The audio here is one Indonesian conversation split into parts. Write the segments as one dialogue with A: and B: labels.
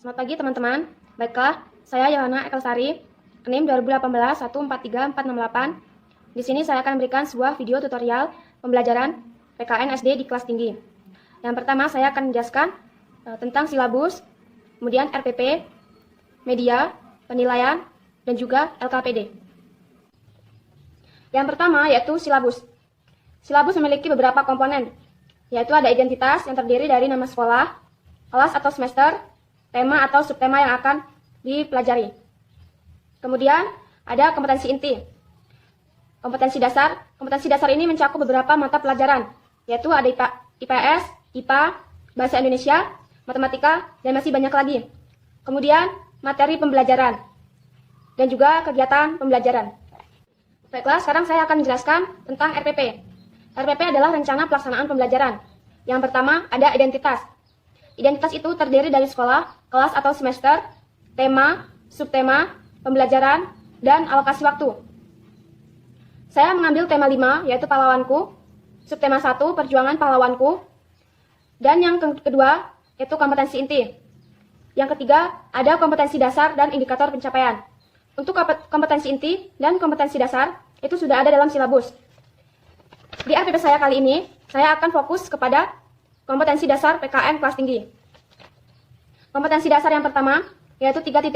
A: Selamat pagi teman-teman. Baiklah, saya Yohana Ekelsari, NIM 2018 143468. Di sini saya akan memberikan sebuah video tutorial pembelajaran PKN SD di kelas tinggi. Yang pertama saya akan menjelaskan tentang silabus, kemudian RPP, media, penilaian, dan juga LKPD. Yang pertama yaitu silabus. Silabus memiliki beberapa komponen, yaitu ada identitas yang terdiri dari nama sekolah, kelas atau semester, tema atau subtema yang akan dipelajari. Kemudian ada kompetensi inti. Kompetensi dasar ini mencakup beberapa mata pelajaran, yaitu ada IPS, IPA, Bahasa Indonesia, Matematika, dan masih banyak lagi. Kemudian materi pembelajaran dan juga kegiatan pembelajaran. Baiklah, sekarang saya akan menjelaskan tentang RPP. RPP adalah rencana pelaksanaan pembelajaran. Yang pertama ada identitas. Identitas itu terdiri dari sekolah, kelas atau semester, tema, subtema, pembelajaran, dan alokasi waktu. Saya mengambil tema 5, yaitu pahlawanku, subtema 1, perjuangan pahlawanku, dan yang kedua, yaitu kompetensi inti. Yang ketiga, ada kompetensi dasar dan indikator pencapaian. Untuk kompetensi inti dan kompetensi dasar, itu sudah ada dalam silabus. Di RPP saya kali ini, saya akan fokus kepada kompetensi dasar PKN kelas tinggi. Kompetensi dasar yang pertama, yaitu 3.1,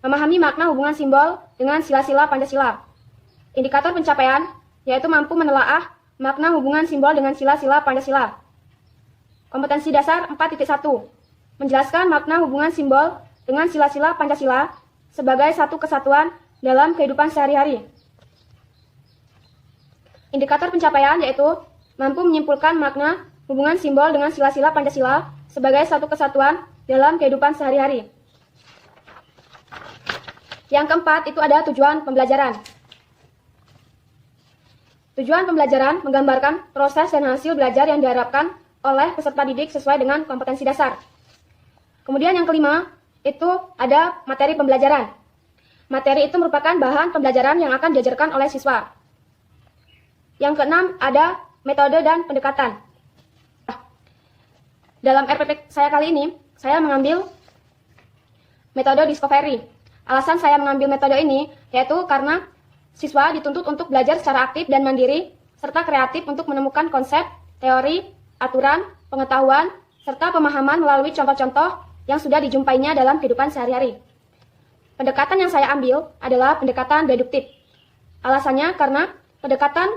A: memahami makna hubungan simbol dengan sila-sila Pancasila. Indikator pencapaian, yaitu mampu menelaah makna hubungan simbol dengan sila-sila Pancasila. Kompetensi dasar 4.1, menjelaskan makna hubungan simbol dengan sila-sila Pancasila sebagai satu kesatuan dalam kehidupan sehari-hari. Indikator pencapaian yaitu mampu menyimpulkan makna hubungan simbol dengan sila-sila Pancasila sebagai satu kesatuan dalam kehidupan sehari-hari. Yang keempat itu ada tujuan pembelajaran. Tujuan pembelajaran menggambarkan proses dan hasil belajar yang diharapkan oleh peserta didik sesuai dengan kompetensi dasar. Kemudian yang kelima itu ada materi pembelajaran. Materi itu merupakan bahan pembelajaran yang akan diajarkan oleh siswa. Yang keenam ada metode dan pendekatan. Dalam RPP saya kali ini, saya mengambil metode discovery. Alasan saya mengambil metode ini yaitu karena siswa dituntut untuk belajar secara aktif dan mandiri, serta kreatif untuk menemukan konsep, teori, aturan, pengetahuan, serta pemahaman melalui contoh-contoh yang sudah dijumpainya dalam kehidupan sehari-hari. Pendekatan yang saya ambil adalah pendekatan deduktif. Alasannya karena pendekatan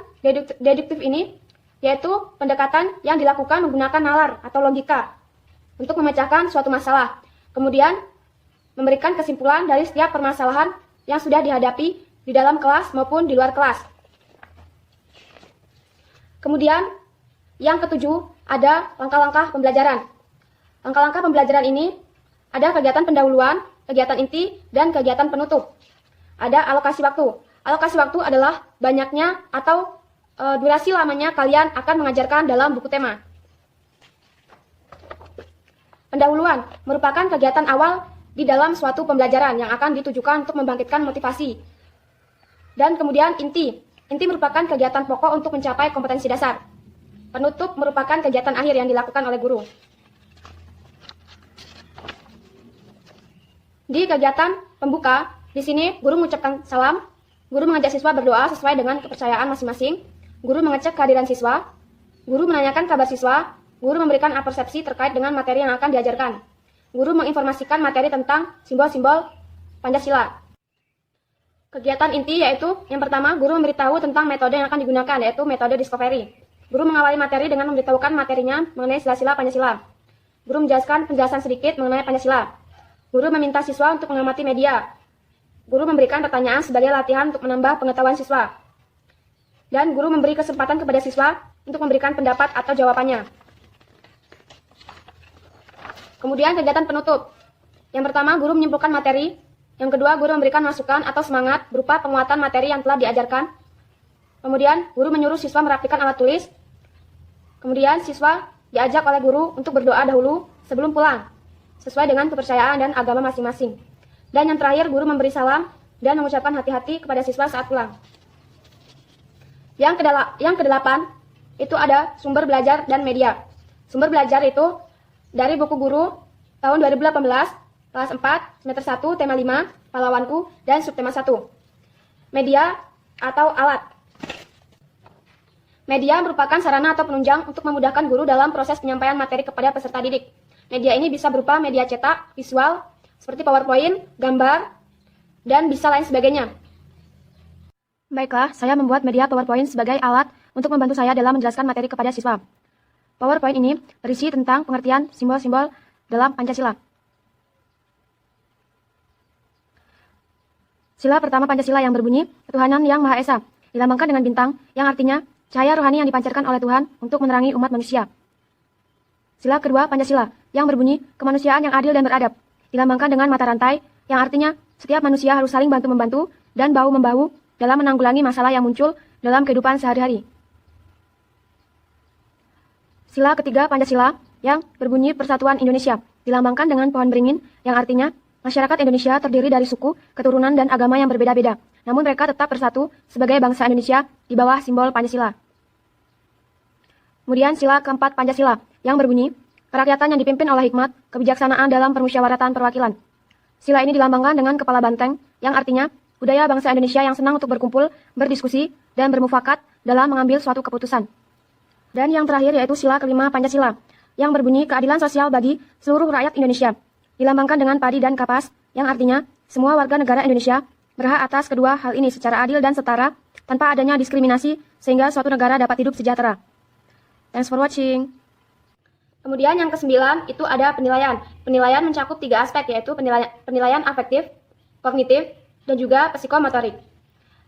A: deduktif ini yaitu pendekatan yang dilakukan menggunakan nalar atau logika untuk memecahkan suatu masalah, kemudian memberikan kesimpulan dari setiap permasalahan yang sudah dihadapi di dalam kelas maupun di luar kelas. Kemudian yang ketujuh ada langkah-langkah pembelajaran. Langkah-langkah pembelajaran ini ada kegiatan pendahuluan, kegiatan inti, dan kegiatan penutup. Ada alokasi waktu. Alokasi waktu adalah banyaknya atau durasi lamanya kalian akan mengajarkan dalam buku tema. Pendahuluan merupakan kegiatan awal di dalam suatu pembelajaran yang akan ditujukan untuk membangkitkan motivasi. Dan kemudian inti. Inti merupakan kegiatan pokok untuk mencapai kompetensi dasar. Penutup merupakan kegiatan akhir yang dilakukan oleh guru. Di kegiatan pembuka, di sini guru mengucapkan salam, guru mengajak siswa berdoa sesuai dengan kepercayaan masing-masing, guru mengecek kehadiran siswa, guru menanyakan kabar siswa, guru memberikan persepsi terkait dengan materi yang akan diajarkan, guru menginformasikan materi tentang simbol-simbol Pancasila. Kegiatan inti yaitu yang pertama, guru memberitahu tentang metode yang akan digunakan, yaitu metode discovery. Guru mengawali materi dengan memberitahukan materinya mengenai sila-sila Pancasila. Guru menjelaskan penjelasan sedikit mengenai Pancasila. Guru meminta siswa untuk mengamati media. Guru memberikan pertanyaan sebagai latihan untuk menambah pengetahuan siswa. Dan guru memberi kesempatan kepada siswa untuk memberikan pendapat atau jawabannya. Kemudian kegiatan penutup. Yang pertama, guru menyimpulkan materi. Yang kedua, guru memberikan masukan atau semangat berupa penguatan materi yang telah diajarkan. Kemudian, guru menyuruh siswa merapikan alat tulis. Kemudian, siswa diajak oleh guru untuk berdoa dahulu sebelum pulang, sesuai dengan kepercayaan dan agama masing-masing. Dan yang terakhir, guru memberi salam dan mengucapkan hati-hati kepada siswa saat pulang. Yang kedelapan, itu ada sumber belajar dan media. Sumber belajar itu dari buku guru tahun 2018 Kelas 4, semester 1, tema 5, pahlawanku, dan subtema 1. Media atau alat. Media merupakan sarana atau penunjang untuk memudahkan guru dalam proses penyampaian materi kepada peserta didik. Media ini bisa berupa media cetak, visual, seperti PowerPoint, gambar, dan bisa lain sebagainya. Baiklah, saya membuat media PowerPoint sebagai alat untuk membantu saya dalam menjelaskan materi kepada siswa. PowerPoint ini berisi tentang pengertian simbol-simbol dalam Pancasila. Sila pertama Pancasila yang berbunyi, ketuhanan yang Maha Esa, dilambangkan dengan bintang, yang artinya cahaya rohani yang dipancarkan oleh Tuhan untuk menerangi umat manusia. Sila kedua Pancasila, yang berbunyi, kemanusiaan yang adil dan beradab, dilambangkan dengan mata rantai, yang artinya setiap manusia harus saling bantu-membantu dan bahu-membahu dalam menanggulangi masalah yang muncul dalam kehidupan sehari-hari. Sila ketiga Pancasila, yang berbunyi Persatuan Indonesia, dilambangkan dengan pohon beringin, yang artinya masyarakat Indonesia terdiri dari suku, keturunan, dan agama yang berbeda-beda, namun mereka tetap bersatu sebagai bangsa Indonesia di bawah simbol Pancasila. Kemudian sila keempat Pancasila, yang berbunyi, kerakyatan yang dipimpin oleh hikmat, kebijaksanaan dalam permusyawaratan perwakilan. Sila ini dilambangkan dengan kepala banteng, yang artinya budaya bangsa Indonesia yang senang untuk berkumpul, berdiskusi, dan bermufakat dalam mengambil suatu keputusan. Dan yang terakhir yaitu sila kelima Pancasila, yang berbunyi keadilan sosial bagi seluruh rakyat Indonesia, dilambangkan dengan padi dan kapas, yang artinya semua warga negara Indonesia berhak atas kedua hal ini secara adil dan setara, tanpa adanya diskriminasi, sehingga suatu negara dapat hidup sejahtera. Thanks for watching. Kemudian yang ke-9 itu ada penilaian. Penilaian mencakup 3 aspek, yaitu penilaian afektif, kognitif, dan juga psikomotorik.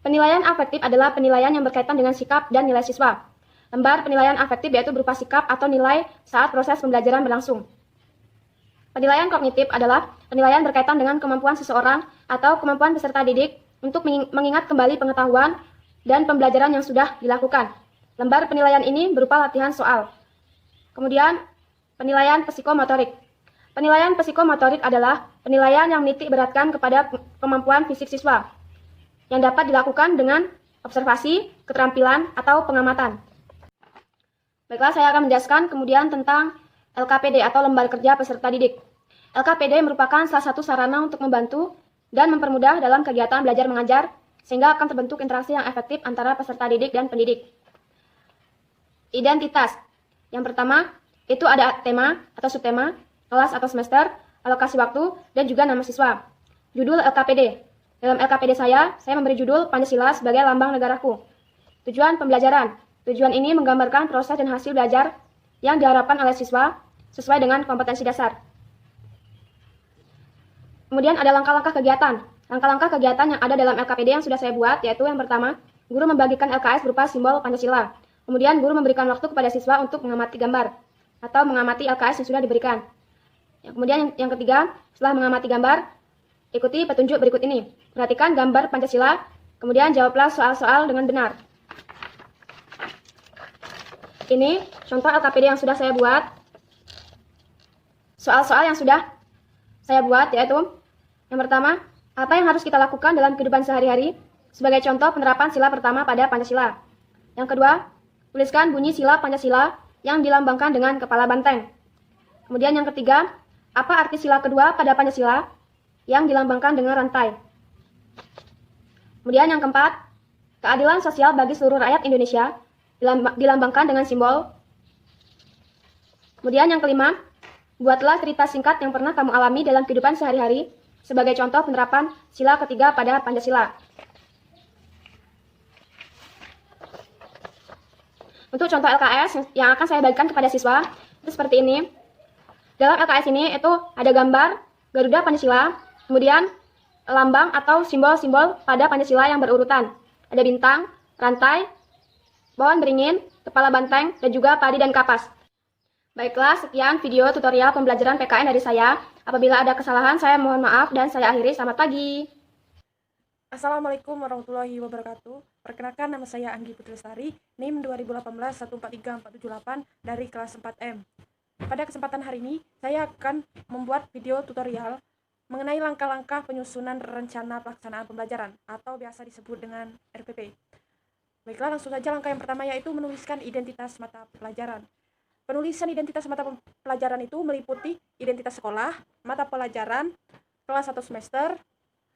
A: Penilaian afektif adalah penilaian yang berkaitan dengan sikap dan nilai siswa. Lembar penilaian afektif yaitu berupa sikap atau nilai saat proses pembelajaran berlangsung. Penilaian kognitif adalah penilaian berkaitan dengan kemampuan seseorang atau kemampuan peserta didik untuk mengingat kembali pengetahuan dan pembelajaran yang sudah dilakukan. Lembar penilaian ini berupa latihan soal. Kemudian, penilaian psikomotorik. Penilaian psikomotorik adalah penilaian yang menitik beratkan kepada kemampuan fisik siswa, yang dapat dilakukan dengan observasi, keterampilan, atau pengamatan. Baiklah, saya akan menjelaskan kemudian tentang LKPD atau Lembar Kerja Peserta Didik. LKPD merupakan salah satu sarana untuk membantu dan mempermudah dalam kegiatan belajar mengajar, sehingga akan terbentuk interaksi yang efektif antara peserta didik dan pendidik. Identitas. Yang pertama, itu ada tema atau subtema, kelas atau semester, alokasi waktu, dan juga nama siswa. Judul LKPD. Dalam LKPD saya memberi judul Pancasila sebagai lambang negaraku. Tujuan pembelajaran. Tujuan ini menggambarkan proses dan hasil belajar yang diharapkan oleh siswa sesuai dengan kompetensi dasar. Kemudian ada langkah-langkah kegiatan. Langkah-langkah kegiatan yang ada dalam LKPD yang sudah saya buat, yaitu yang pertama, guru membagikan LKS berupa simbol Pancasila. Kemudian guru memberikan waktu kepada siswa untuk mengamati gambar atau mengamati LKS yang sudah diberikan. Kemudian yang ketiga, setelah mengamati gambar, ikuti petunjuk berikut ini. Perhatikan gambar Pancasila, kemudian jawablah soal-soal dengan benar. Ini contoh LKPD yang sudah saya buat. Soal-soal yang sudah saya buat yaitu yang pertama, apa yang harus kita lakukan dalam kehidupan sehari-hari sebagai contoh penerapan sila pertama pada Pancasila. Yang kedua, tuliskan bunyi sila Pancasila yang dilambangkan dengan kepala banteng. Kemudian yang ketiga, apa arti sila kedua pada Pancasila yang dilambangkan dengan rantai. Kemudian yang keempat, keadilan sosial bagi seluruh rakyat Indonesia dilambangkan dengan simbol. Kemudian yang kelima, buatlah cerita singkat yang pernah kamu alami dalam kehidupan sehari-hari sebagai contoh penerapan sila ketiga pada Pancasila. Untuk contoh LKS yang akan saya bagikan kepada siswa, itu seperti ini. Dalam LKS ini itu ada gambar Garuda Pancasila, kemudian lambang atau simbol-simbol pada Pancasila yang berurutan. Ada bintang, rantai, pohon beringin, kepala banteng, dan juga padi dan kapas. Baiklah, sekian video tutorial pembelajaran PKN dari saya. Apabila ada kesalahan, saya mohon maaf dan saya akhiri. Selamat pagi.
B: Assalamualaikum warahmatullahi wabarakatuh. Perkenalkan, nama saya Anggi Putristari, NIM 2018143478 dari kelas 4M. Pada kesempatan hari ini, saya akan membuat video tutorial mengenai langkah-langkah penyusunan rencana pelaksanaan pembelajaran atau biasa disebut dengan RPP. Baiklah, langsung saja langkah yang pertama yaitu menuliskan identitas mata pelajaran. Penulisan identitas mata pelajaran itu meliputi identitas sekolah, mata pelajaran, kelas atau semester,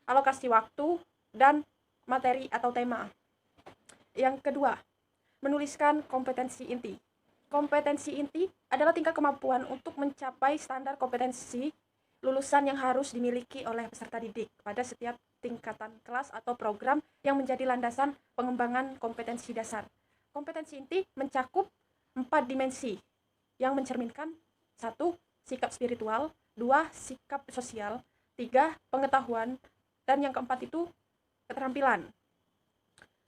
B: alokasi waktu, dan materi atau tema. Yang kedua, menuliskan kompetensi inti. Kompetensi inti adalah tingkat kemampuan untuk mencapai standar kompetensi lulusan yang harus dimiliki oleh peserta didik pada setiap tingkatan kelas atau program yang menjadi landasan pengembangan kompetensi dasar. Kompetensi inti mencakup 4 dimensi yang mencerminkan 1. Sikap spiritual, 2. Sikap sosial, 3. Pengetahuan, dan yang keempat itu keterampilan.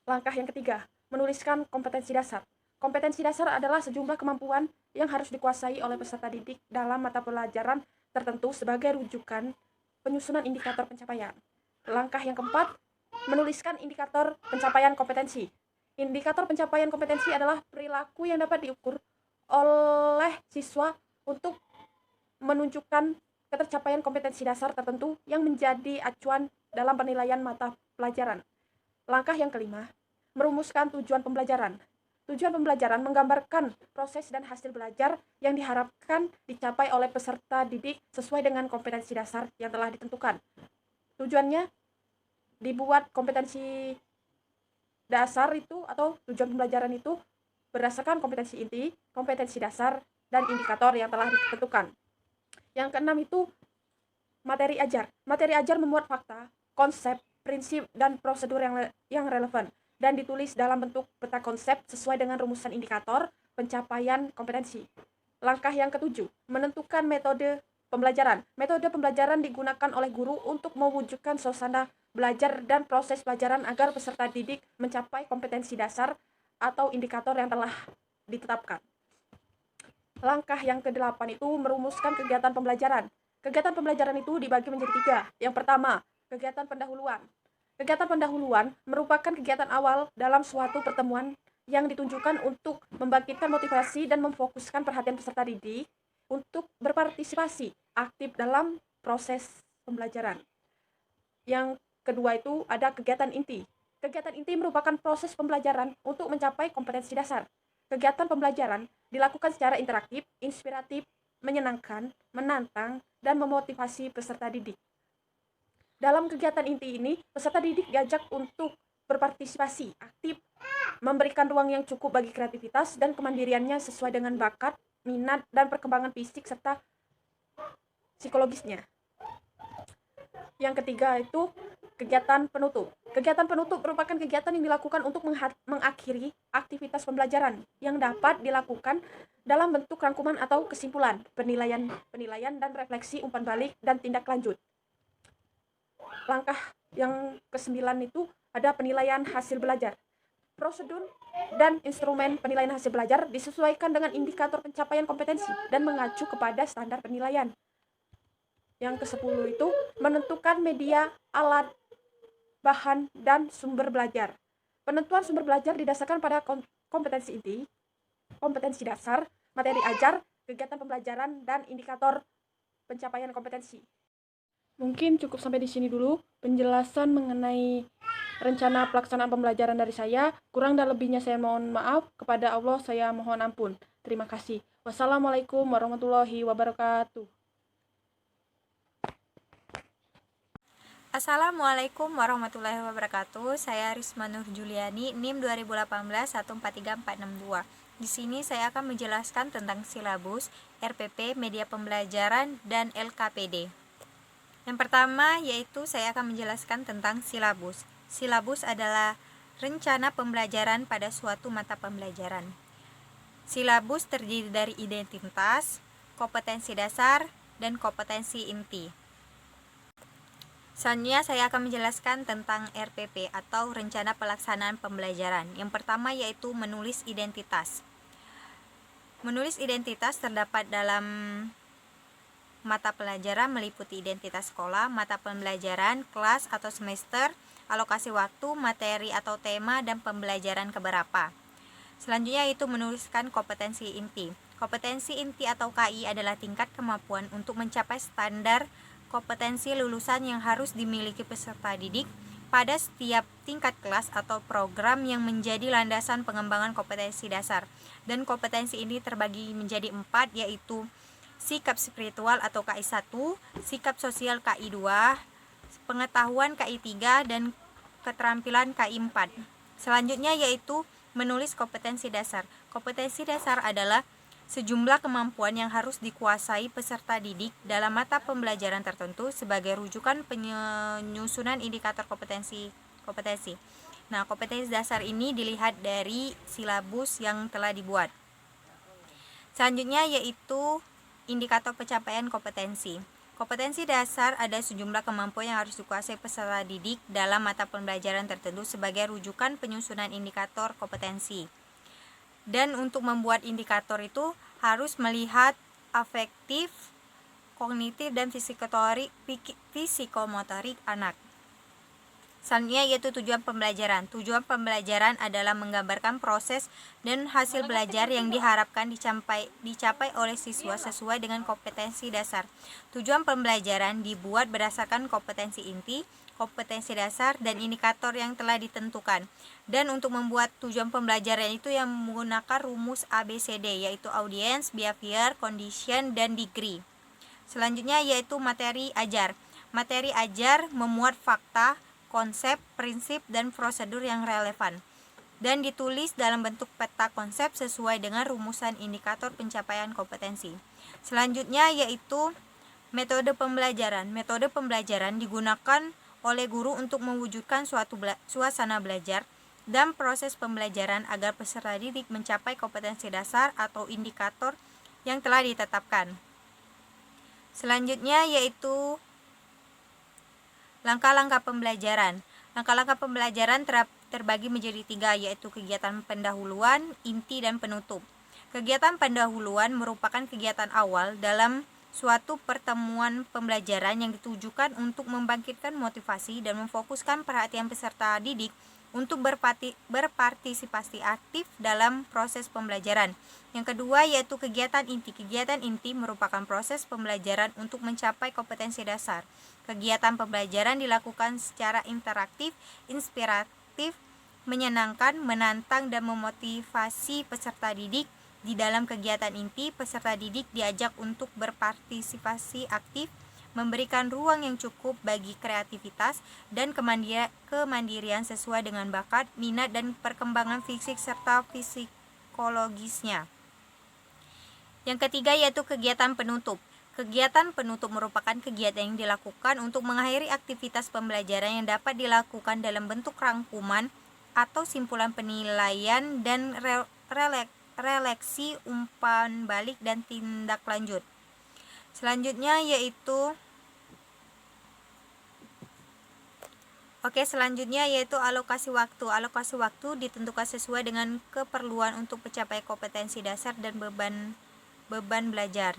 B: Langkah yang ketiga, menuliskan kompetensi dasar. Kompetensi dasar adalah sejumlah kemampuan yang harus dikuasai oleh peserta didik dalam mata pelajaran tertentu sebagai rujukan penyusunan indikator pencapaian. Langkah yang keempat, menuliskan indikator pencapaian kompetensi. Indikator pencapaian kompetensi adalah perilaku yang dapat diukur oleh siswa untuk menunjukkan ketercapaian kompetensi dasar tertentu yang menjadi acuan dalam penilaian mata pelajaran. Langkah yang kelima, merumuskan tujuan pembelajaran. Tujuan pembelajaran menggambarkan proses dan hasil belajar yang diharapkan dicapai oleh peserta didik sesuai dengan kompetensi dasar yang telah ditentukan. Tujuannya dibuat kompetensi dasar itu atau tujuan pembelajaran itu berdasarkan kompetensi inti, kompetensi dasar, dan indikator yang telah ditentukan. Yang keenam itu materi ajar. Materi ajar memuat fakta, konsep, prinsip, dan prosedur yang relevan dan ditulis dalam bentuk peta konsep sesuai dengan rumusan indikator pencapaian kompetensi. Langkah yang ketujuh, menentukan metode pembelajaran. Metode pembelajaran digunakan oleh guru untuk mewujudkan suasana belajar dan proses pelajaran agar peserta didik mencapai kompetensi dasar atau indikator yang telah ditetapkan. Langkah yang kedelapan itu merumuskan kegiatan pembelajaran. Kegiatan pembelajaran itu dibagi menjadi 3. Yang pertama, kegiatan pendahuluan. Kegiatan pendahuluan merupakan kegiatan awal dalam suatu pertemuan yang ditunjukkan untuk membangkitkan motivasi dan memfokuskan perhatian peserta didik untuk berpartisipasi aktif dalam proses pembelajaran. Yang kedua itu ada kegiatan inti. Kegiatan inti merupakan proses pembelajaran untuk mencapai kompetensi dasar. Kegiatan pembelajaran dilakukan secara interaktif, inspiratif, menyenangkan, menantang, dan memotivasi peserta didik. Dalam kegiatan inti ini, peserta didik diajak untuk berpartisipasi aktif, memberikan ruang yang cukup bagi kreativitas dan kemandiriannya sesuai dengan bakat, minat, dan perkembangan fisik serta psikologisnya. Yang ketiga itu kegiatan penutup. Kegiatan penutup merupakan kegiatan yang dilakukan untuk mengakhiri aktivitas pembelajaran yang dapat dilakukan dalam bentuk rangkuman atau kesimpulan, penilaian dan refleksi umpan balik dan tindak lanjut. Langkah yang kesembilan itu ada penilaian hasil belajar. Prosedur dan instrumen penilaian hasil belajar disesuaikan dengan indikator pencapaian kompetensi dan mengacu kepada standar penilaian. Yang ke-10 itu menentukan media, alat, bahan, dan sumber belajar. Penentuan sumber belajar didasarkan pada kompetensi inti, kompetensi dasar, materi ajar, kegiatan pembelajaran, dan indikator pencapaian kompetensi. Mungkin cukup sampai di sini dulu penjelasan mengenai rencana pelaksanaan pembelajaran dari saya. Kurang dan lebihnya saya mohon maaf. Kepada Allah saya mohon ampun. Terima kasih. Wassalamualaikum warahmatullahi wabarakatuh.
C: Assalamualaikum warahmatullahi wabarakatuh. Saya Risma Nur Juliani, NIM 2018-144462. Di sini saya akan menjelaskan tentang silabus, RPP, media pembelajaran, dan LKPD. Yang pertama yaitu saya akan menjelaskan tentang silabus. Silabus adalah rencana pembelajaran pada suatu mata pembelajaran. Silabus terdiri dari identitas, kompetensi dasar, dan kompetensi inti. Selanjutnya saya akan menjelaskan tentang RPP atau rencana pelaksanaan pembelajaran. Yang pertama yaitu menulis identitas. Menulis identitas terdapat dalam mata pelajaran meliputi identitas sekolah, mata pembelajaran, kelas atau semester, alokasi waktu, materi atau tema, dan pembelajaran keberapa. Selanjutnya itu menuliskan kompetensi inti. Kompetensi inti atau KI adalah tingkat kemampuan untuk mencapai standar kompetensi lulusan yang harus dimiliki peserta didik pada setiap tingkat kelas atau program yang menjadi landasan pengembangan kompetensi dasar. Dan kompetensi ini terbagi menjadi 4, yaitu sikap spiritual atau KI1, sikap sosial KI2, pengetahuan KI3, dan keterampilan KI4. Selanjutnya yaitu menulis kompetensi dasar. Kompetensi dasar adalah sejumlah kemampuan yang harus dikuasai peserta didik dalam mata pembelajaran tertentu sebagai rujukan penyusunan indikator kompetensi. Nah, kompetensi dasar ini dilihat dari silabus yang telah dibuat. Selanjutnya yaitu indikator pencapaian kompetensi. Kompetensi dasar ada sejumlah kemampuan yang harus dikuasai peserta didik dalam mata pembelajaran tertentu sebagai rujukan penyusunan indikator kompetensi. Dan untuk membuat indikator itu harus melihat afektif, kognitif, dan psikomotorik anak. Selanjutnya yaitu tujuan pembelajaran. Tujuan pembelajaran adalah menggambarkan proses dan hasil belajar yang diharapkan dicapai oleh siswa sesuai dengan kompetensi dasar. Tujuan pembelajaran dibuat berdasarkan kompetensi inti, kompetensi dasar, dan indikator yang telah ditentukan. Dan untuk membuat tujuan pembelajaran itu yang menggunakan rumus ABCD, yaitu audience, behavior, condition, dan degree. Selanjutnya yaitu materi ajar. Materi ajar memuat fakta, konsep, prinsip, dan prosedur yang relevan, dan ditulis dalam bentuk peta konsep sesuai dengan rumusan indikator pencapaian kompetensi. Selanjutnya yaitu metode pembelajaran. Metode pembelajaran digunakan oleh guru untuk mewujudkan suasana belajar dan proses pembelajaran agar peserta didik mencapai kompetensi dasar atau indikator yang telah ditetapkan. Selanjutnya yaitu langkah-langkah pembelajaran. Langkah-langkah pembelajaran terbagi menjadi 3, yaitu kegiatan pendahuluan, inti, dan penutup. Kegiatan pendahuluan merupakan kegiatan awal dalam suatu pertemuan pembelajaran yang ditujukan untuk membangkitkan motivasi dan memfokuskan perhatian peserta didik untuk berpartisipasi aktif dalam proses pembelajaran. Yang kedua yaitu kegiatan inti. Kegiatan inti merupakan proses pembelajaran untuk mencapai kompetensi dasar. Kegiatan pembelajaran dilakukan secara interaktif, inspiratif, menyenangkan, menantang, dan memotivasi peserta didik. Di dalam kegiatan inti, peserta didik diajak untuk berpartisipasi aktif, memberikan ruang yang cukup bagi kreativitas dan kemandirian sesuai dengan bakat, minat, dan perkembangan fisik serta psikologisnya. Yang ketiga yaitu kegiatan penutup. Kegiatan penutup merupakan kegiatan yang dilakukan untuk mengakhiri aktivitas pembelajaran yang dapat dilakukan dalam bentuk rangkuman atau simpulan penilaian dan refleksi, umpan balik, dan tindak lanjut. Selanjutnya yaitu alokasi waktu. Alokasi waktu ditentukan sesuai dengan keperluan untuk mencapai kompetensi dasar dan beban belajar.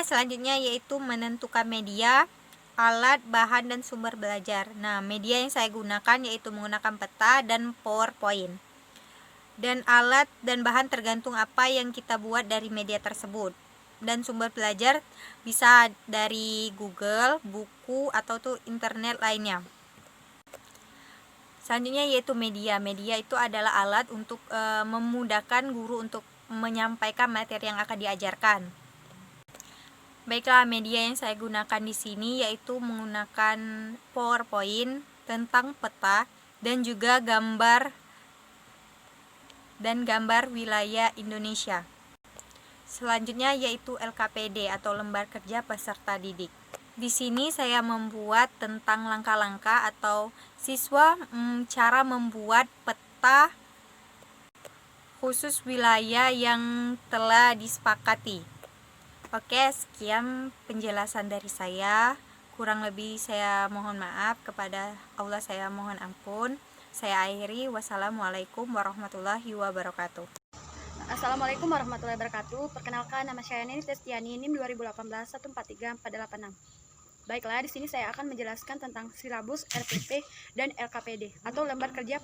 C: Selanjutnya yaitu menentukan media, alat, bahan, dan sumber belajar. Nah, media yang saya gunakan yaitu menggunakan peta dan PowerPoint. Dan alat dan bahan tergantung apa yang kita buat dari media tersebut. Dan sumber belajar bisa dari Google, buku, atau internet lainnya. Selanjutnya yaitu media. Media itu adalah alat untuk memudahkan guru untuk menyampaikan materi yang akan diajarkan. Baiklah, media yang saya gunakan di sini yaitu menggunakan PowerPoint tentang peta dan juga gambar wilayah Indonesia. Selanjutnya yaitu LKPD atau lembar kerja peserta didik. Di sini saya membuat tentang langkah-langkah atau siswa cara membuat peta khusus wilayah yang telah disepakati. Oke, sekian penjelasan dari saya. Kurang lebih saya mohon maaf, kepada Allah saya mohon ampun. Saya akhiri. Wassalamualaikum warahmatullahi wabarakatuh.
A: Assalamualaikum warahmatullahi wabarakatuh. Perkenalkan, nama saya Nini Testiani, NIM 2018 143486. Baiklah, di sini saya akan menjelaskan tentang silabus, RPP, dan LKPD atau lembar kerja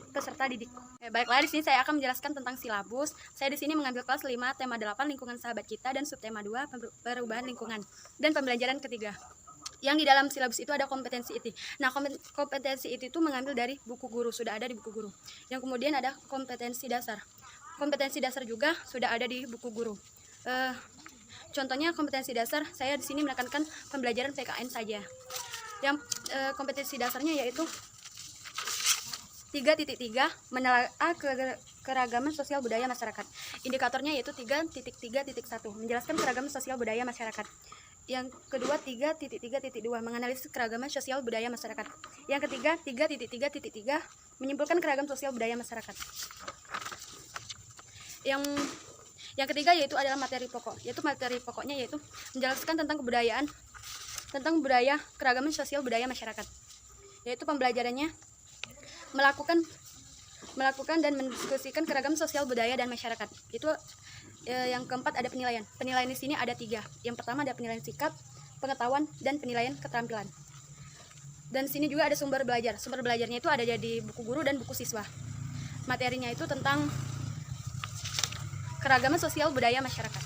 A: peserta didik. Baiklah, di sini saya akan menjelaskan tentang silabus. Saya di sini mengambil kelas 5, tema 8 lingkungan sahabat kita dan subtema 2 perubahan lingkungan dan pembelajaran ketiga. Yang di dalam silabus itu ada kompetensi IT. Nah, kompetensi IT itu mengambil dari buku guru, sudah ada di buku guru. Yang kemudian ada kompetensi dasar. Kompetensi dasar juga sudah ada di buku guru. Contohnya kompetensi dasar, saya di sini menekankan pembelajaran PKN saja. Yang kompetensi dasarnya yaitu 3.3 menelaah keragaman sosial budaya masyarakat. Indikatornya yaitu 3.3.1 menjelaskan keragaman sosial budaya masyarakat. Yang kedua 3.3.2 menganalisis keragaman sosial budaya masyarakat. Yang ketiga 3.3.3 menyimpulkan keragaman sosial budaya masyarakat. Yang ketiga yaitu adalah materi pokok. Yaitu materi pokoknya yaitu menjelaskan tentang kebudayaan, tentang budaya, keragaman sosial budaya masyarakat. Yaitu pembelajarannya melakukan dan mendiskusikan keragaman sosial budaya dan masyarakat. Itu yang keempat ada penilaian. Penilaian di sini ada 3. Yang pertama ada penilaian sikap, pengetahuan, dan penilaian keterampilan. Dan di sini juga ada sumber belajar. Sumber belajarnya itu ada di buku guru dan buku siswa. Materinya itu tentang keragaman sosial budaya masyarakat.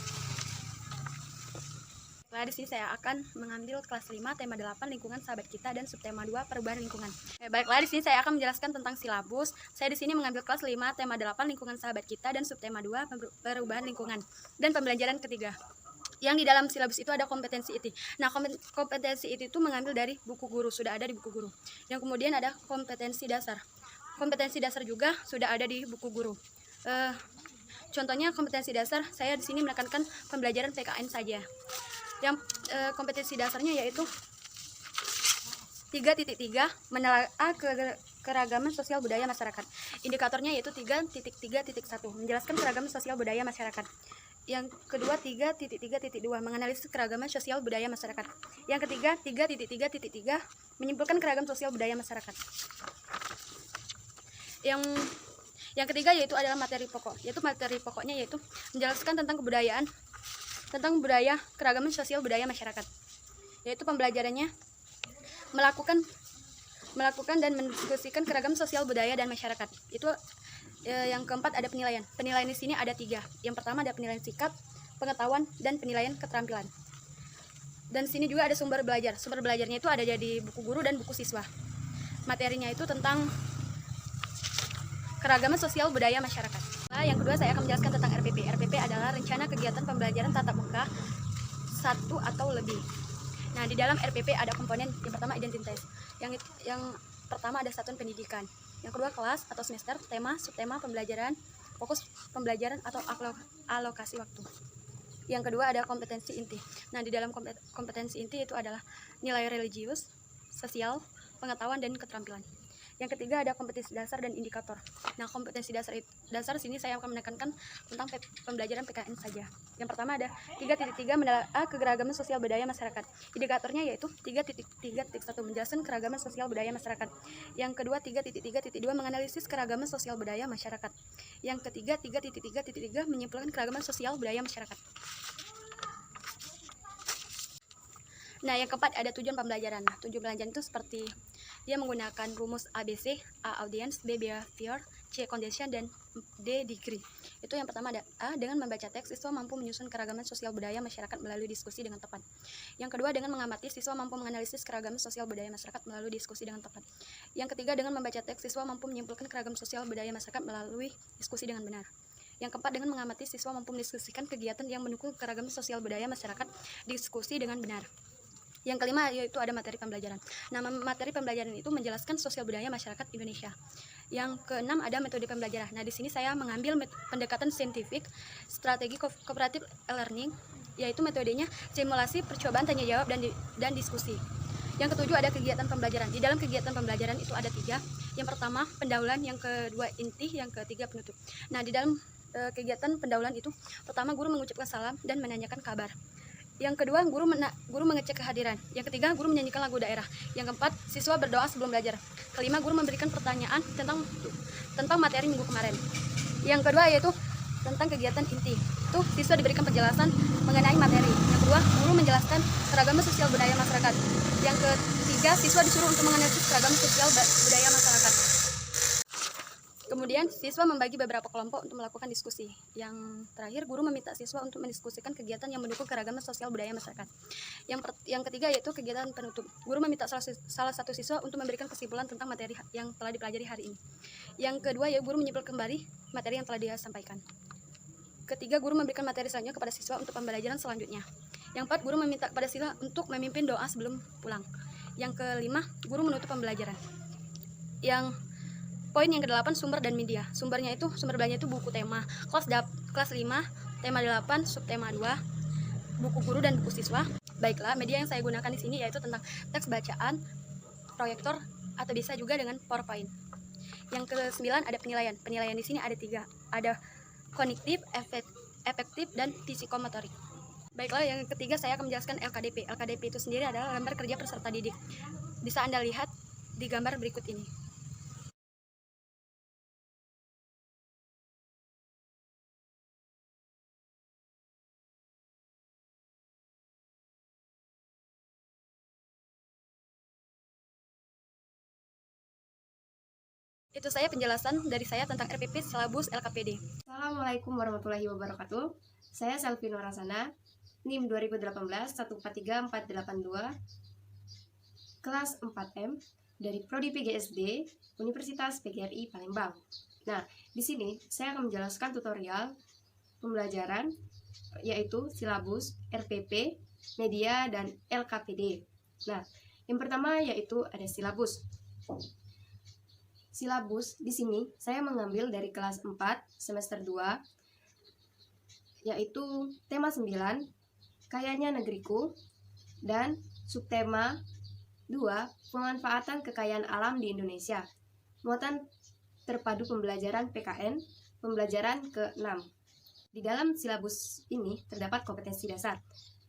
A: Nah, di sini saya akan mengambil kelas 5 tema 8 lingkungan sahabat kita dan subtema 2 perubahan lingkungan. Baiklah, di sini saya akan menjelaskan tentang silabus. Saya di sini mengambil kelas 5 tema 8 lingkungan sahabat kita dan subtema 2 perubahan lingkungan dan pembelajaran ketiga. Yang di dalam silabus itu ada kompetensi IT. Nah, kompetensi IT itu mengambil dari buku guru, sudah ada di buku guru. Yang kemudian ada kompetensi dasar. Kompetensi dasar juga sudah ada di buku guru. Contohnya kompetensi dasar, saya di sini menekankan pembelajaran PKN saja. Yang kompetensi dasarnya yaitu 3.3 menelaah keragaman sosial budaya masyarakat. Indikatornya yaitu 3.3.1 menjelaskan keragaman sosial budaya masyarakat. Yang kedua 3.3.2 menganalisis keragaman sosial budaya masyarakat. Yang ketiga 3.3.3 menyimpulkan keragaman sosial budaya masyarakat. Yang ketiga yaitu adalah materi pokok. Yaitu materi pokoknya yaitu menjelaskan tentang kebudayaan, tentang budaya, keragaman sosial budaya masyarakat. Yaitu pembelajarannya melakukan dan mendiskusikan keragaman sosial budaya dan masyarakat. Itu yang keempat ada penilaian. Penilaian di sini ada 3. Yang pertama ada penilaian sikap, pengetahuan, dan penilaian keterampilan. Dan sini juga ada sumber belajar. Sumber belajarnya itu ada di buku guru dan buku siswa. Materinya itu tentang keragaman sosial budaya masyarakat. Nah, yang kedua saya akan menjelaskan tentang RPP. RPP adalah rencana kegiatan pembelajaran tatap muka 1 atau lebih. Nah, di dalam RPP ada komponen yang pertama identitas. Yang pertama ada satuan pendidikan. Yang kedua kelas atau semester, tema, subtema pembelajaran, fokus pembelajaran atau alokasi waktu. Yang kedua ada kompetensi inti. Nah, di dalam kompetensi inti itu adalah nilai religius, sosial, pengetahuan, dan keterampilan. Yang ketiga ada kompetensi dasar dan indikator. Nah, kompetensi dasar sini saya akan menekankan tentang pembelajaran PKN saja. Yang pertama ada 3.3 menelaah keragaman sosial budaya masyarakat. Indikatornya yaitu 3.3.1 menjelaskan keragaman sosial budaya masyarakat. Yang kedua 3.3.2 menganalisis keragaman sosial budaya masyarakat. Yang ketiga 3.3.3 menyimpulkan keragaman sosial budaya masyarakat. Nah, yang keempat ada tujuan pembelajaran. Nah, tujuan pembelajaran itu seperti dia menggunakan rumus ABC, A audience, B behavior, C condition, dan D degree. Itu yang pertama ada A, dengan membaca teks siswa mampu menyusun keragaman sosial budaya masyarakat melalui diskusi dengan tepat. Yang kedua dengan mengamati siswa mampu menganalisis keragaman sosial budaya masyarakat melalui diskusi dengan tepat. Yang ketiga dengan membaca teks siswa mampu menyimpulkan keragaman sosial budaya masyarakat melalui diskusi dengan benar. Yang keempat dengan mengamati siswa mampu mendiskusikan kegiatan yang mendukung keragaman sosial budaya masyarakat, diskusi dengan benar. Yang kelima yaitu ada materi pembelajaran. Nah, materi pembelajaran itu menjelaskan sosial budaya masyarakat Indonesia. Yang keenam ada metode pembelajaran. Nah, di sini saya mengambil pendekatan saintifik, strategi cooperative learning, yaitu metodenya simulasi, percobaan, tanya jawab, dan diskusi. Yang ketujuh ada kegiatan pembelajaran. Di dalam kegiatan pembelajaran itu ada 3. Yang pertama pendahuluan, yang kedua inti, yang ketiga penutup. Nah, di dalam kegiatan pendahuluan itu pertama guru mengucapkan salam dan menanyakan kabar. Yang kedua, guru mengecek kehadiran. Yang ketiga, guru menyanyikan lagu daerah. Yang keempat, siswa berdoa sebelum belajar. Kelima, guru memberikan pertanyaan tentang materi minggu kemarin. Yang kedua yaitu tentang kegiatan inti. Itu siswa diberikan penjelasan mengenai materi. Yang kedua, guru menjelaskan keragaman sosial budaya masyarakat. Yang ketiga, siswa disuruh untuk menganalisis keragaman sosial budaya masyarakat. Kemudian siswa membagi beberapa kelompok untuk melakukan diskusi. Yang terakhir, guru meminta siswa untuk mendiskusikan kegiatan yang mendukung keragaman sosial budaya masyarakat. Yang ketiga yaitu kegiatan penutup. Guru meminta salah satu siswa untuk memberikan kesimpulan tentang materi yang telah dipelajari hari ini. Yang kedua yaitu guru menyimpulkan kembali materi yang telah dia sampaikan. Ketiga, guru memberikan materi selanjutnya kepada siswa untuk pembelajaran selanjutnya. Yang keempat, guru meminta kepada siswa untuk memimpin doa sebelum pulang. Yang kelima, guru menutup pembelajaran. Poin yang ke-8, sumber dan media. Sumber belajarnya itu buku tema kelas 5, tema 8, subtema 2, buku guru dan buku siswa. Baiklah, media yang saya gunakan di sini yaitu tentang teks bacaan, proyektor, atau bisa juga dengan PowerPoint. Yang ke-9 ada penilaian. Penilaian di sini ada 3. Ada kognitif, efektif, dan psikomotorik. Baiklah, yang ketiga saya akan menjelaskan LKDP. LKDP itu sendiri adalah lembar kerja peserta didik. Bisa Anda lihat di gambar berikut ini. Itu saya penjelasan dari saya tentang RPP, silabus, LKPD.
D: Assalamualaikum warahmatullahi wabarakatuh. Saya Selvi Nurasana, NIM 2018-1434482, kelas 4M dari Prodi PGSD, Universitas PGRI Palembang. Nah, di sini saya akan menjelaskan tutorial pembelajaran yaitu silabus, RPP, media, dan LKPD. Nah, yang pertama yaitu ada silabus. Silabus di sini saya mengambil dari kelas 4 semester 2 yaitu tema 9 kayanya negeriku dan subtema 2 pemanfaatan kekayaan alam di Indonesia. Muatan terpadu pembelajaran PKN pembelajaran ke-6. Di dalam silabus ini terdapat kompetensi dasar.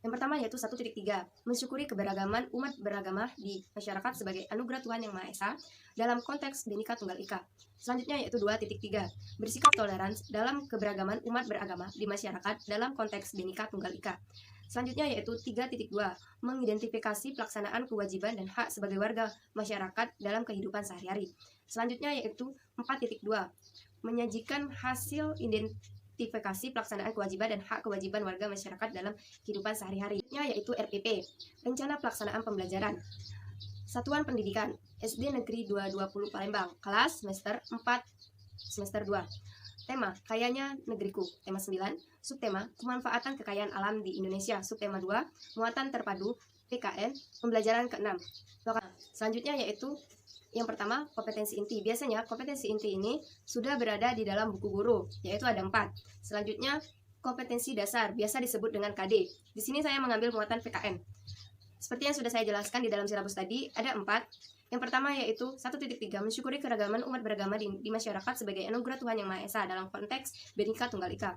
D: Yang pertama yaitu 1.3, mensyukuri keberagaman umat beragama di masyarakat sebagai anugerah Tuhan Yang Maha Esa dalam konteks Bhinneka Tunggal Ika. Selanjutnya yaitu 2.3, bersikap toleransi dalam keberagaman umat beragama di masyarakat dalam konteks Bhinneka Tunggal Ika. Selanjutnya yaitu 3.2, mengidentifikasi pelaksanaan kewajiban dan hak sebagai warga masyarakat dalam kehidupan sehari-hari. Selanjutnya yaitu 4.2, menyajikan hasil identifikasi pelaksanaan kewajiban dan hak kewajiban warga masyarakat dalam kehidupan sehari-hari, yaitu RPP, Rencana Pelaksanaan Pembelajaran. Satuan Pendidikan, SD Negeri 220 Palembang, kelas semester 4, semester 2. Tema, kayanya negeriku, tema 9, subtema, pemanfaatan kekayaan alam di Indonesia, subtema 2, muatan terpadu, PKN, pembelajaran ke-6. Selanjutnya yaitu yang pertama, kompetensi inti. Biasanya kompetensi inti ini sudah berada di dalam buku guru, yaitu ada 4. Selanjutnya, kompetensi dasar, biasa disebut dengan KD. Di sini saya mengambil muatan PKN. Seperti yang sudah saya jelaskan di dalam silabus tadi, ada 4. Yang pertama yaitu 1.3, mensyukuri keragaman umat beragama di masyarakat sebagai anugerah Tuhan Yang Maha Esa dalam konteks Bhinneka Tunggal Ika.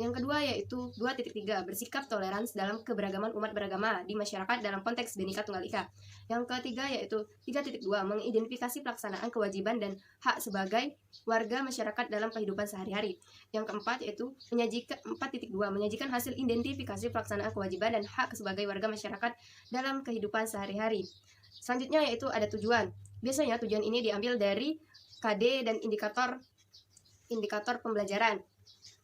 D: Yang kedua yaitu 2.3, bersikap toleransi dalam keberagaman umat beragama di masyarakat dalam konteks Bhinneka Tunggal Ika. Yang ketiga yaitu 3.2, mengidentifikasi pelaksanaan kewajiban dan hak sebagai warga masyarakat dalam kehidupan sehari-hari. Yang keempat yaitu 4.2, menyajikan hasil identifikasi pelaksanaan kewajiban dan hak sebagai warga masyarakat dalam kehidupan sehari-hari. Selanjutnya yaitu ada tujuan. Biasanya tujuan ini diambil dari KD dan indikator pembelajaran.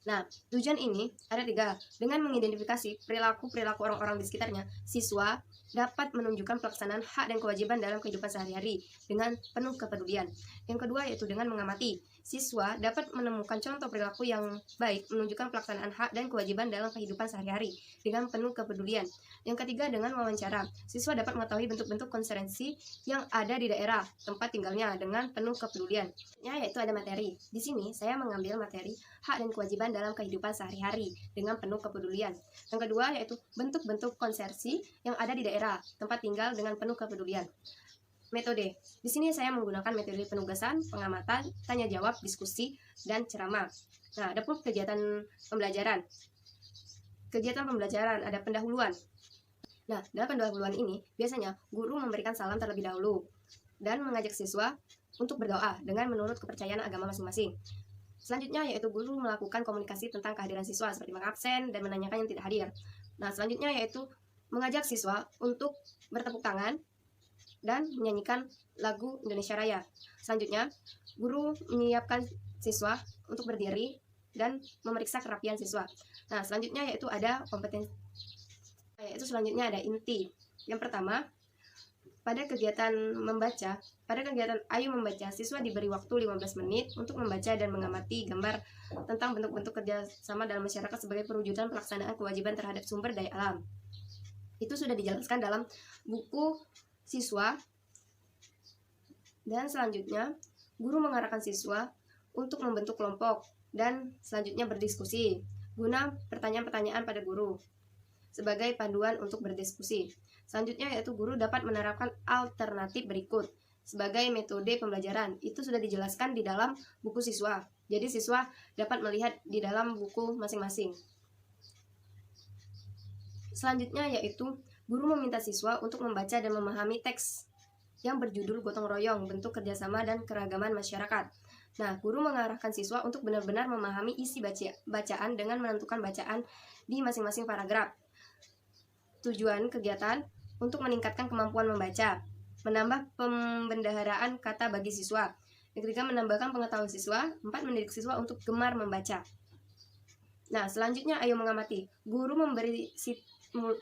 D: Nah, tujuan ini ada 3. Dengan mengidentifikasi perilaku-perilaku orang-orang di sekitarnya, siswa dapat menunjukkan pelaksanaan hak dan kewajiban dalam kehidupan sehari-hari dengan penuh kepedulian. Yang kedua yaitu dengan mengamati. Siswa dapat menemukan contoh perilaku yang baik, menunjukkan pelaksanaan hak dan kewajiban dalam kehidupan sehari-hari dengan penuh kepedulian. Yang ketiga dengan wawancara. Siswa dapat mengetahui bentuk-bentuk konserensi yang ada di daerah tempat tinggalnya dengan penuh kepedulian. Yaitu ada materi. Di sini saya mengambil materi hak dan kewajiban dalam kehidupan sehari-hari dengan penuh kepedulian. Yang kedua yaitu bentuk-bentuk konsersi yang ada di daerah tempat tinggal dengan penuh kepedulian. Metode. Di sini saya menggunakan metode penugasan, pengamatan, tanya jawab, diskusi, dan ceramah. Nah, ada pun kegiatan pembelajaran. Kegiatan pembelajaran ada pendahuluan. Nah, dalam pendahuluan ini biasanya guru memberikan salam terlebih dahulu dan mengajak siswa untuk berdoa dengan menurut kepercayaan agama masing-masing. Selanjutnya yaitu guru melakukan komunikasi tentang kehadiran siswa seperti mengabsen dan menanyakan yang tidak hadir. Nah, selanjutnya yaitu mengajak siswa untuk bertepuk tangan dan menyanyikan lagu Indonesia Raya. Selanjutnya, guru menyiapkan siswa untuk berdiri dan memeriksa kerapian siswa. Nah, selanjutnya yaitu ada kompetensi. Selanjutnya ada inti. Yang pertama, pada kegiatan Ayo Membaca, siswa diberi waktu 15 menit untuk membaca dan mengamati gambar tentang bentuk-bentuk kerjasama dalam masyarakat sebagai perwujudan pelaksanaan kewajiban terhadap sumber daya alam. Itu sudah dijelaskan dalam buku siswa. Dan selanjutnya, guru mengarahkan siswa untuk membentuk kelompok dan selanjutnya berdiskusi guna pertanyaan-pertanyaan pada guru sebagai panduan untuk berdiskusi. Selanjutnya yaitu guru dapat menerapkan alternatif berikut sebagai metode pembelajaran. Itu sudah dijelaskan di dalam buku siswa. Jadi siswa dapat melihat di dalam buku masing-masing. Selanjutnya yaitu guru meminta siswa untuk membaca dan memahami teks yang berjudul Gotong Royong, Bentuk Kerjasama dan Keragaman Masyarakat. Nah, guru mengarahkan siswa untuk benar-benar memahami isi bacaan dengan menentukan bacaan di masing-masing paragraf. Tujuan kegiatan untuk meningkatkan kemampuan membaca, menambah pembendaharaan kata bagi siswa. Yang ketiga, menambahkan pengetahuan siswa. 4, mendidik siswa untuk gemar membaca. Nah, selanjutnya ayo mengamati. Guru memberi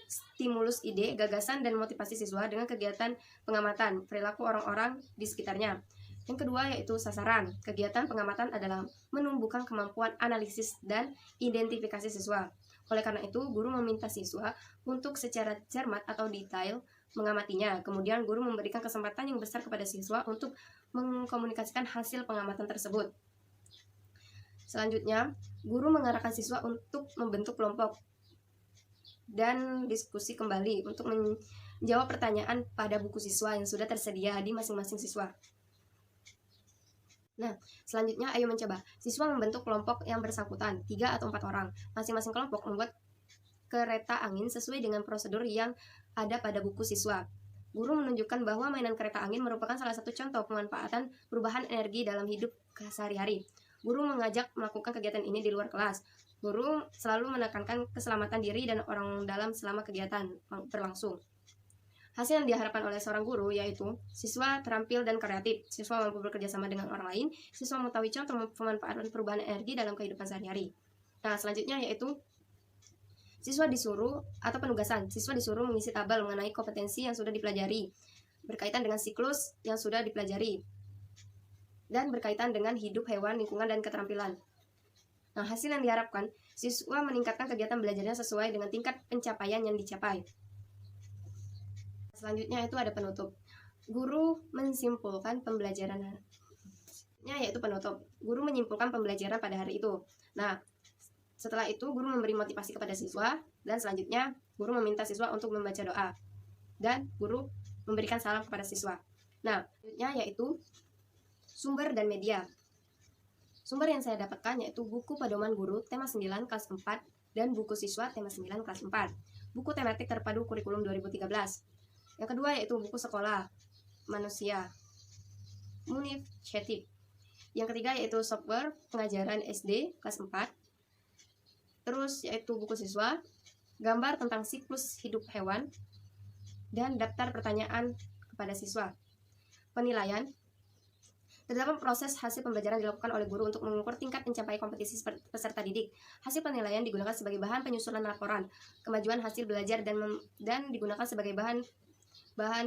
D: stimulus ide, gagasan, dan motivasi siswa dengan kegiatan pengamatan perilaku orang-orang di sekitarnya. Yang kedua yaitu sasaran. Kegiatan pengamatan adalah menumbuhkan kemampuan analisis dan identifikasi siswa. Oleh karena itu, guru meminta siswa untuk secara cermat atau detail mengamatinya. Kemudian guru memberikan kesempatan yang besar kepada siswa untuk mengkomunikasikan hasil pengamatan tersebut. Selanjutnya, guru mengarahkan siswa untuk membentuk kelompok dan diskusi kembali untuk menjawab pertanyaan pada buku siswa yang sudah tersedia di masing-masing siswa. Nah, selanjutnya ayo mencoba. Siswa membentuk kelompok yang bersangkutan, 3 atau 4 orang. Masing-masing kelompok membuat kereta angin sesuai dengan prosedur yang ada pada buku siswa. Guru menunjukkan bahwa mainan kereta angin merupakan salah satu contoh pemanfaatan perubahan energi dalam hidup sehari-hari. Guru mengajak melakukan kegiatan ini di luar kelas. Guru selalu menekankan keselamatan diri dan orang dalam selama kegiatan berlangsung. Hasil yang diharapkan oleh seorang guru yaitu siswa terampil dan kreatif, siswa mampu bekerja sama dengan orang lain, siswa mengetahui contoh pemanfaatan perubahan energi dalam kehidupan sehari-hari. Nah, selanjutnya yaitu siswa disuruh atau penugasan. Siswa disuruh mengisi tabel mengenai kompetensi yang sudah dipelajari, berkaitan dengan siklus yang sudah dipelajari, dan berkaitan dengan hidup hewan, lingkungan, dan keterampilan. Nah, hasil yang diharapkan, siswa meningkatkan kegiatan belajarnya sesuai dengan tingkat pencapaian yang dicapai. Selanjutnya itu ada penutup. Guru menyimpulkan pembelajaran. Yaitu penutup. Guru menyimpulkan pembelajaran pada hari itu. Nah, setelah itu guru memberi motivasi kepada siswa dan selanjutnya guru meminta siswa untuk membaca doa dan guru memberikan salam kepada siswa. Nah, selanjutnya yaitu sumber dan media. Sumber yang saya dapatkan yaitu buku pedoman guru tema 9 kelas 4 dan buku siswa tema 9 kelas 4. Buku tematik terpadu kurikulum 2013. Yang kedua yaitu buku sekolah manusia Munif Chetip. Yang ketiga yaitu software pengajaran SD kelas 4. Terus yaitu buku siswa, gambar tentang siklus hidup hewan, dan daftar pertanyaan kepada siswa. Penilaian. Terdapat proses hasil pembelajaran dilakukan oleh guru untuk mengukur tingkat pencapaian kompetisi peserta didik. Hasil penilaian digunakan sebagai bahan penyusunan laporan kemajuan hasil belajar dan digunakan sebagai bahan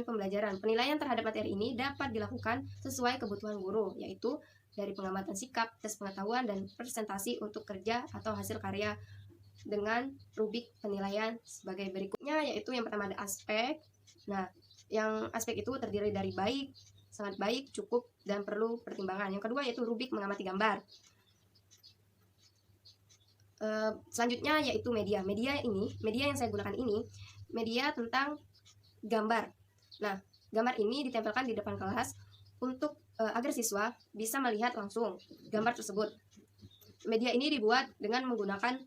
D: pembelajaran. Penilaian terhadap materi ini dapat dilakukan sesuai kebutuhan guru, yaitu dari pengamatan sikap, tes pengetahuan, dan presentasi untuk kerja atau hasil karya dengan rubrik penilaian sebagai berikutnya, yaitu yang pertama ada aspek. Nah, yang aspek itu terdiri dari baik, sangat baik, cukup, dan perlu pertimbangan. Yang kedua yaitu rubrik mengamati gambar. Selanjutnya yaitu media. Media yang saya gunakan ini, media tentang gambar. Nah, gambar ini ditempelkan di depan kelas untuk agar siswa bisa melihat langsung gambar tersebut. Media ini dibuat dengan menggunakan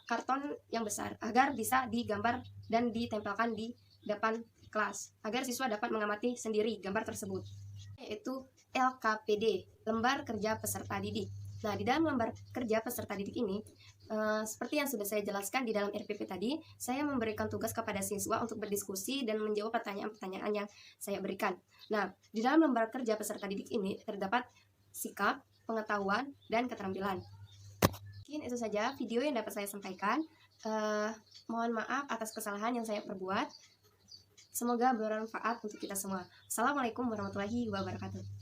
D: karton yang besar agar bisa digambar dan ditempelkan di depan kelas agar siswa dapat mengamati sendiri gambar tersebut. Yaitu LKPD, Lembar Kerja Peserta Didik. Nah, di dalam lembar kerja peserta didik ini, seperti yang sudah saya jelaskan di dalam RPP tadi, saya memberikan tugas kepada siswa untuk berdiskusi dan menjawab pertanyaan-pertanyaan yang saya berikan. Nah, di dalam lembar kerja peserta didik ini terdapat sikap, pengetahuan, dan keterampilan. Mungkin itu saja video yang dapat saya sampaikan. Mohon maaf atas kesalahan yang saya perbuat. Semoga bermanfaat untuk kita semua. Assalamualaikum warahmatullahi wabarakatuh.